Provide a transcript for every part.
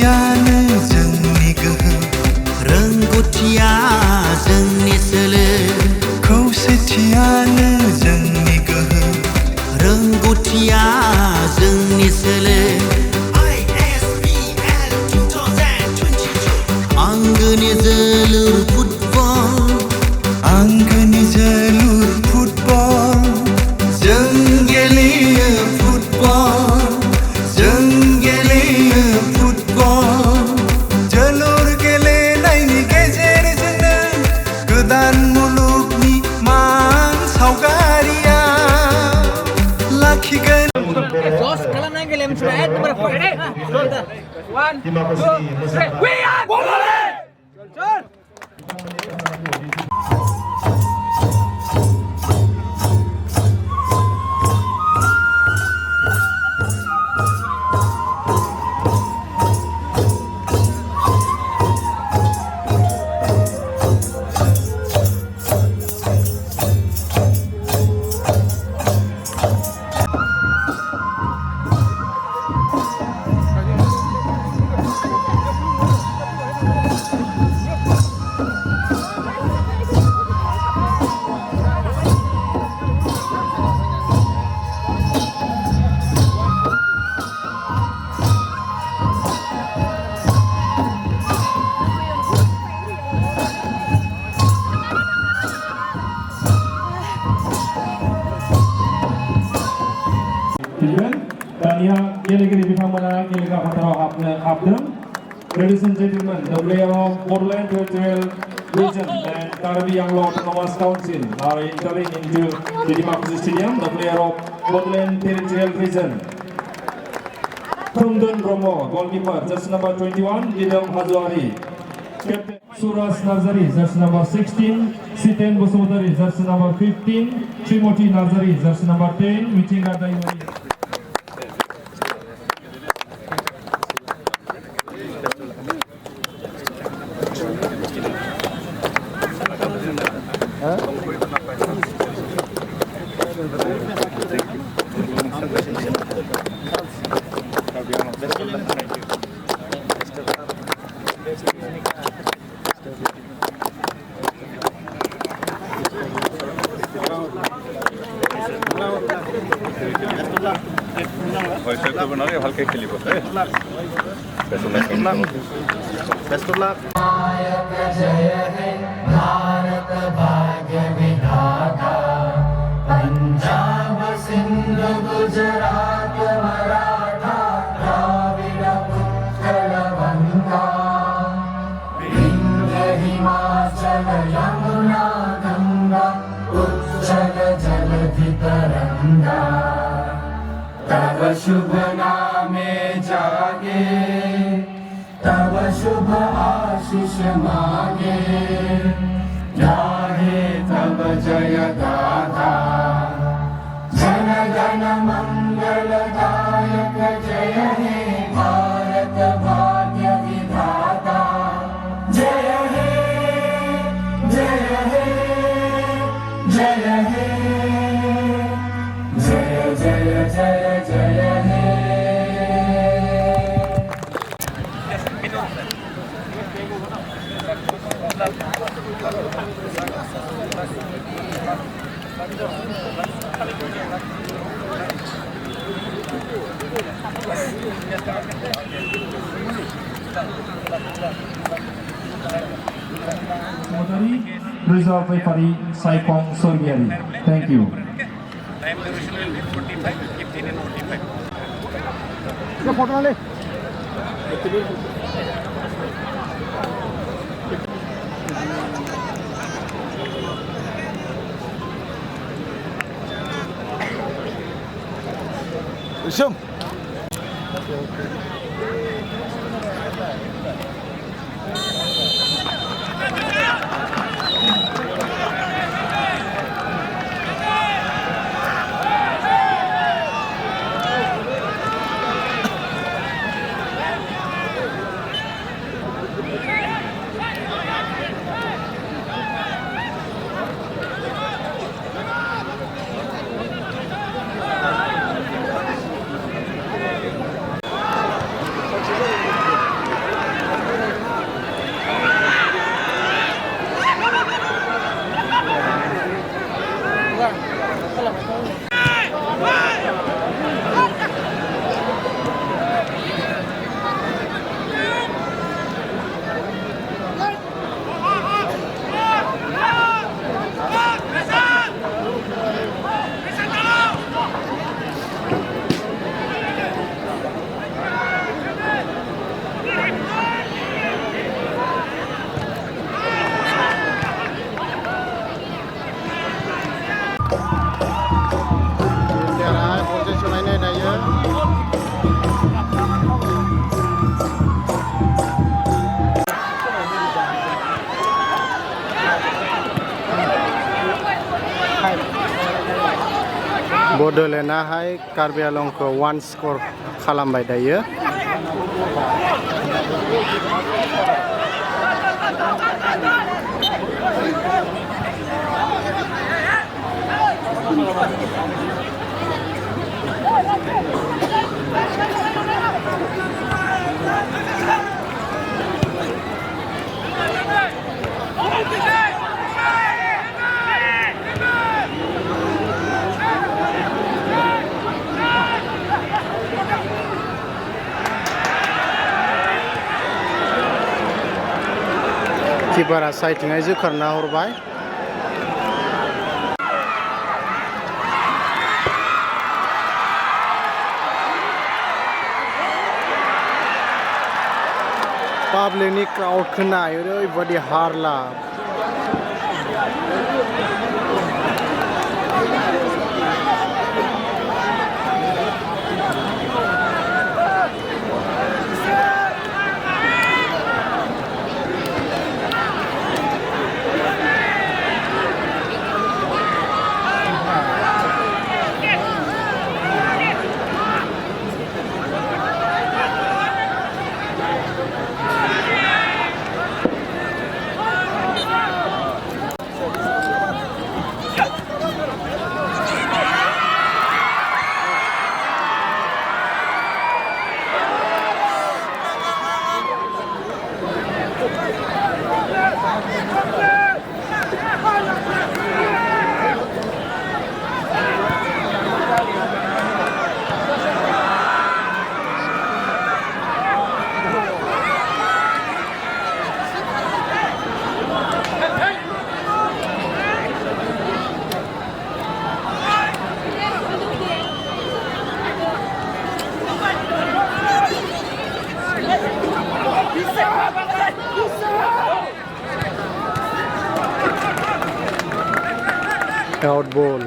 खौसेथियानो जोंनि गोहो रोंगौथिया जोंनि सोलो खौसेथियानो जोंनि गोहो रोंगौथिया जोंनि सोलो ISPL 2022 आंगोनि जोलुर फुटबल आंगोनि जोलुर फुटबल जों गेलेयो फुटबल जों गेलेयो फुटबल जोलुर गेलेनायनि गेजेरजोंनो गोदान मुलुगनि मान सावगारिया लाखिगोन Terima kasih. We are Bodoland! Tania gelegele bitamana gelega fatara habdam. Ladies and gentlemen, the player of Bodoland Territorial Region and Karbi Anglo Autonomous Council are entering into the Democracy Stadium. The player of Bodoland Territorial Region, Kumdun Bromo, goalkeeper, jersey number 21, Didam Hazuari. Captain Suras Nazari, jersey number 16, Siten Busumutari, jersey number 15, Trimoti Nazari, jersey number 10, Michinga Daiwari. Best of luck. Bharat भाग्य विधाता पंजाब सिंध गुजरात मराठा द्राविड उत्कल गंगा विंध्य हिमाचल यमुना गंगा उच्चल जलधि तरंगा तव शुभ नामे जागे तव शुभ आशीष मांगे गाहे तव जय गाथा जन गण मंगल दायक जय हे भारत भाग्य विधाता जय हे जय हे जय हे जय जय जय जय हे Reserve by Pari Saipong Sorgiari. Thank you. Time duration will be 45, 15 and 45. Resume. Bodoland Karbi Alongko 1 score खालामबाय दायो किपारा साइथिंहाय जोखारना हरबाय पाब्लिकनि क्राउड खोनाय ओरैबायदि हारला Out ball.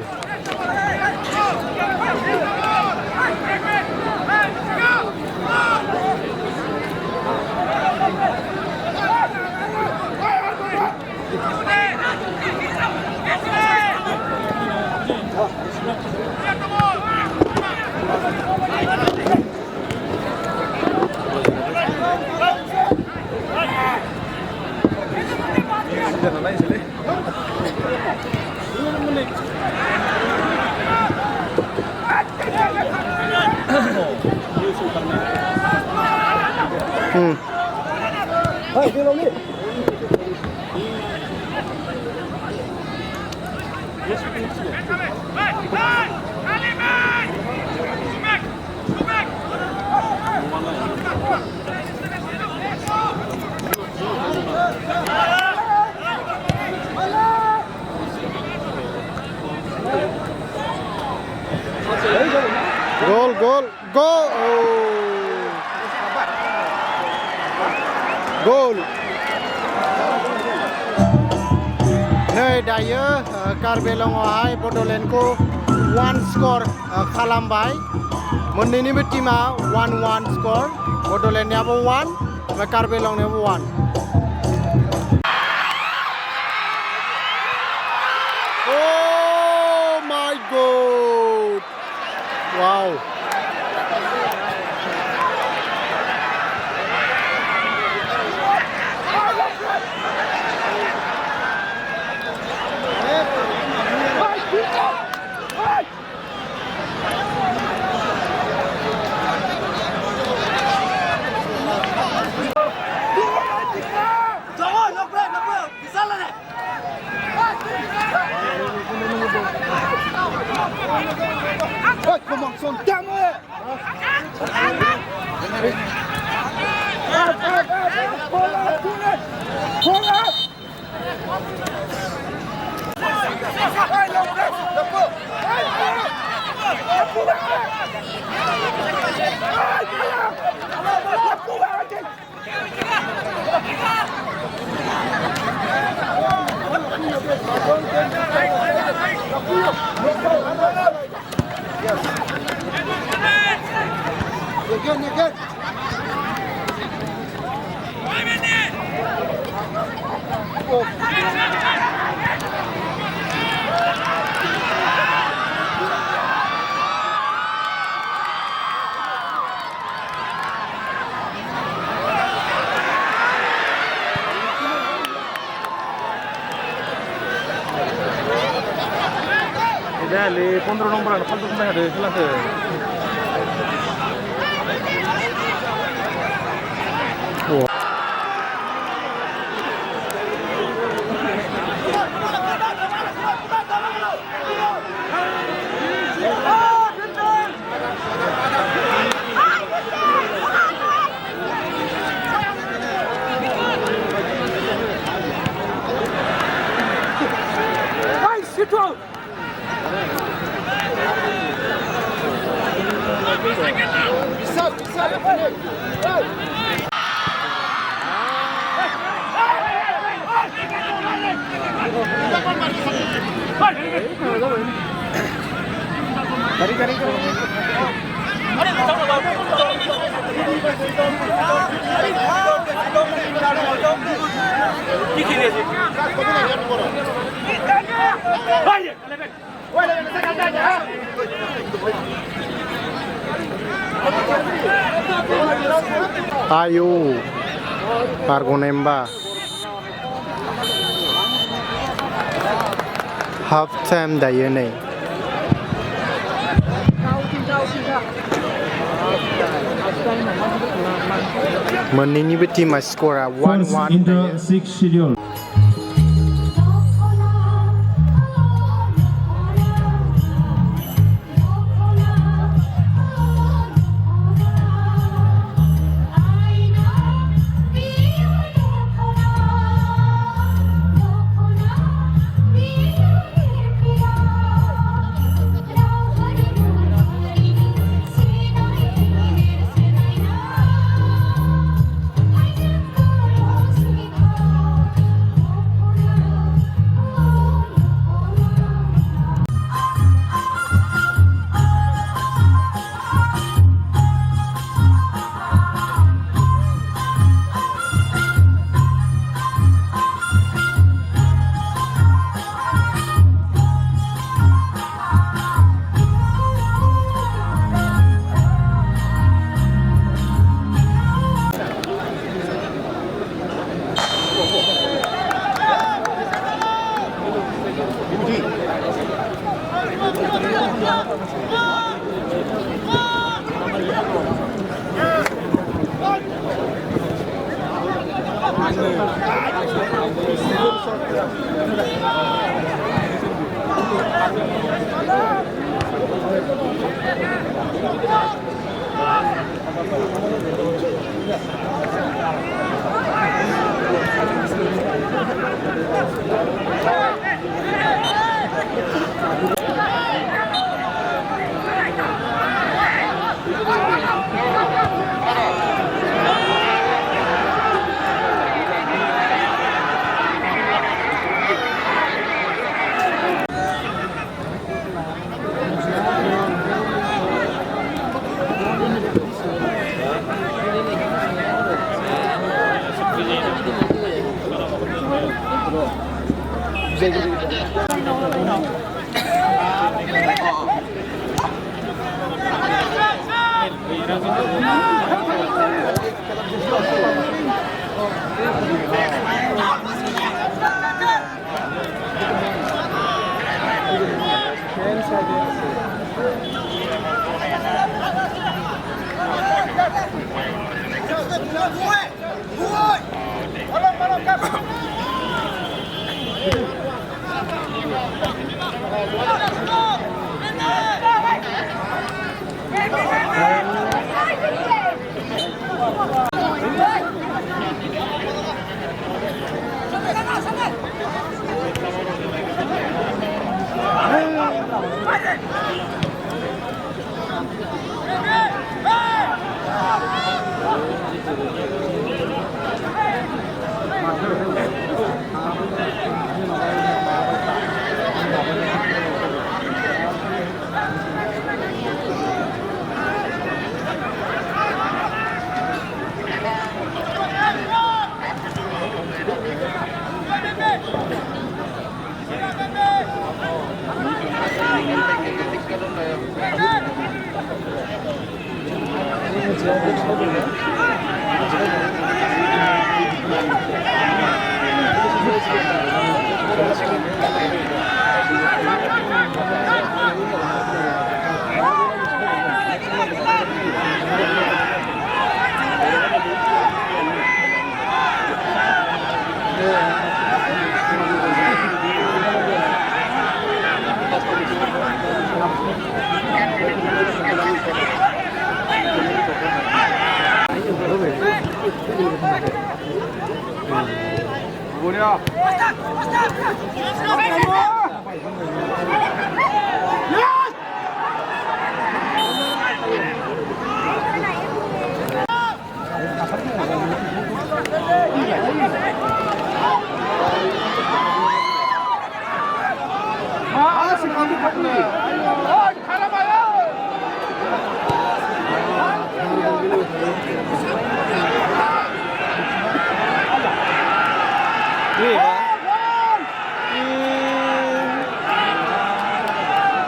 Goal, goal, goal! Goal! Nei dayo Karbi Alongawहाय Bodolandखौ 1 score खालामबाय मोननैनिबो टीमा 1-1 score Bodolandनियाबो 1 ओमफ्राय Karbi Alongनियाबो 1 Oh my god! Wow! Dale, 15 nomor, 15 nomor ada kelas. Ayo, Pargo Nemba. Half time dayo na eh. Moninniबो टीमा स्करा 1-1 in the sixth schedule. 뭐냐?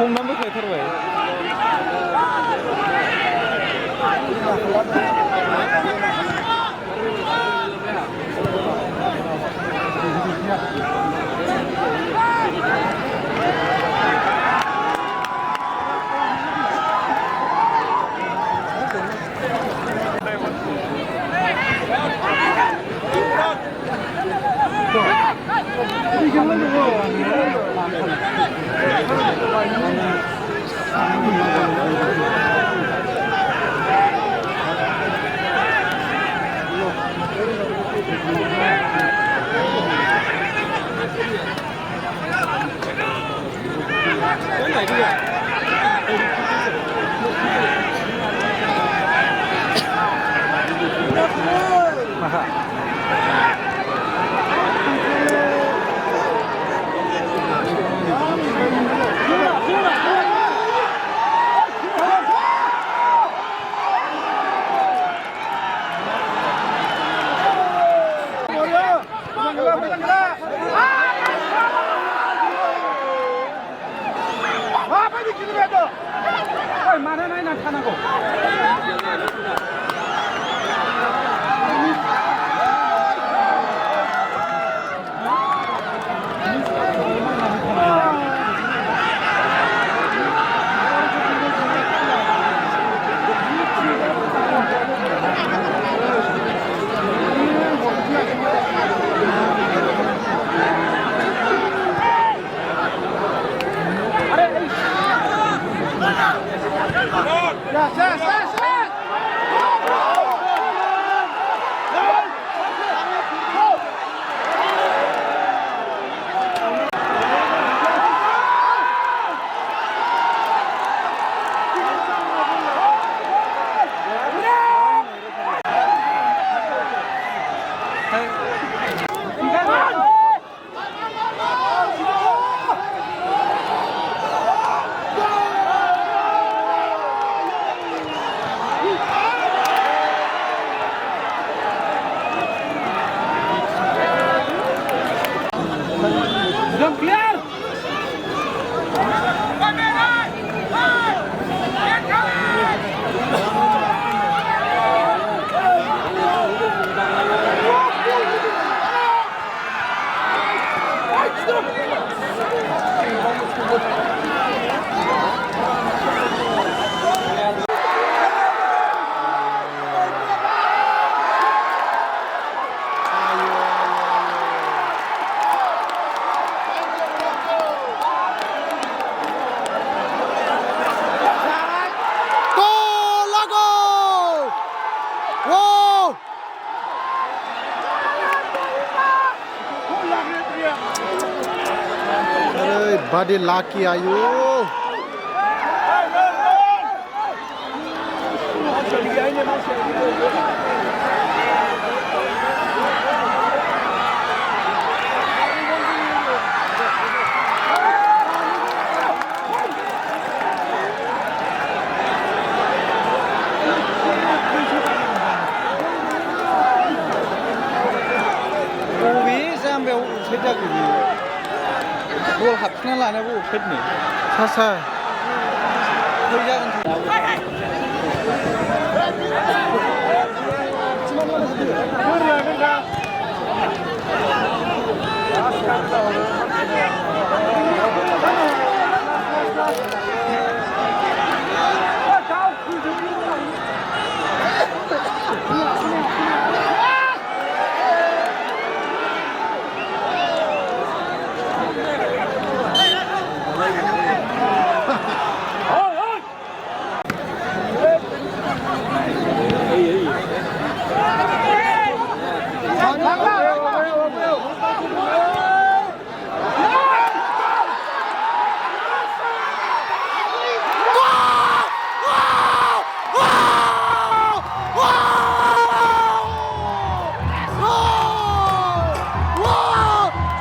không nắm bắt phải thay đổi. Body lucky ayu. Ubi sampai sejak ini. Gua habisnya lah nih, gua fit nih. Sasa. Kerja kan.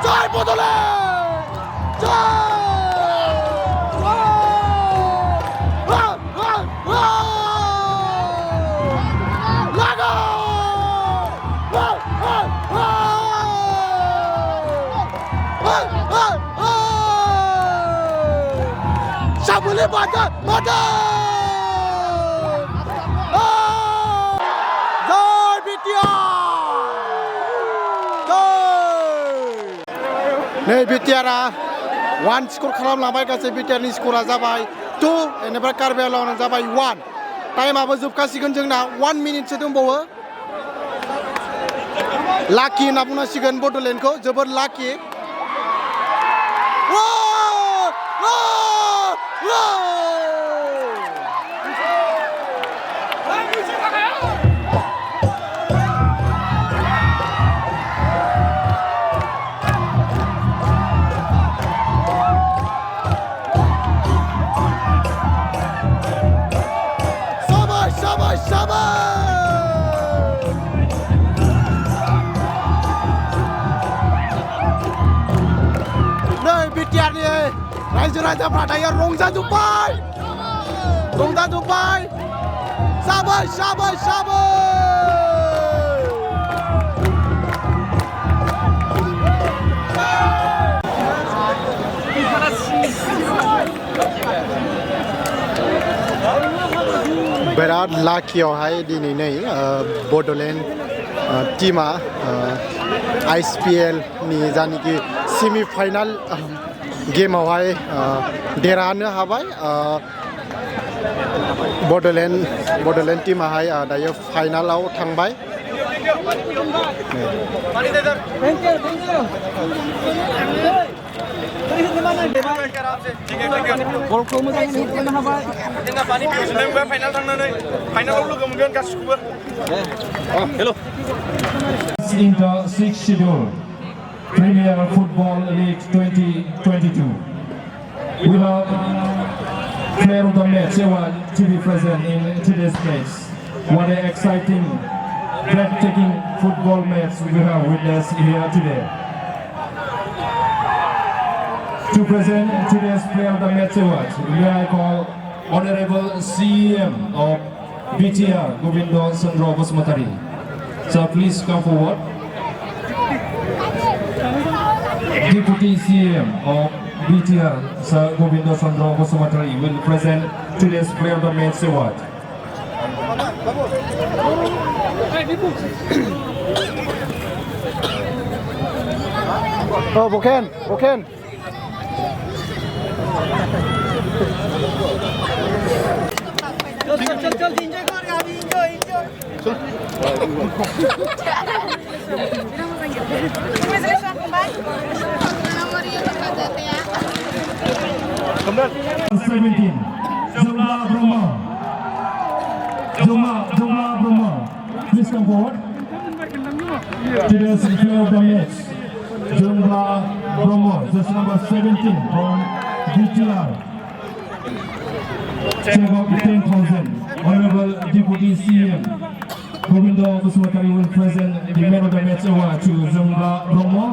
Jai Bodoland! Lago! Sabule Badan! Jai Bidur! नै बिटिआरआ 1 स्कर खालामलांबाय गासै बिटिआरनि स्करा जाबाय 2 बेनिफ्राय कार्बि आंलंना जाबाय 1 टाइमाबो जोबखासिगोन जोंना 1 मिनिटसो दंबावो लाकि होनना बुंनांसिगोन बड'लेण्डखौ जोबोद लाकि बिटिआरनि रायजो राजाफ्रा दायो रंजाजोब्बाय साबाय बिराद लाकियावहाय दिनै नै बड'लेण्ड टीमा ISPL नि जानिखि सेमि फाइनाल गेमावहाय देरहानो हाबाय बड'लेण्ड टीमाहाय दायो फाइनालाव थांबाय Inter 6 schedule Premier Football League 2022. We have player of the match to be present in today's match. What an exciting, breathtaking football match we have witnessed here today. To present today's player of the match award, we are call Honorable CEM of BTR Govindo Sandro Bosmatari. So please come forward. Deputy CM of BTR, Sir Govindo Sandro Bosmatari, will present today's Player of the Match award. Oh, Boken. चल enjoy कर अभी enjoy Jumlah Brahma, please come forward. Today's player of the match, Jumlah Brahma, just number 17 from BTR. Check out 10,000. Honorable Deputy CM Govindo Bosmatari will present the man of the match award to Jumlah Brahma.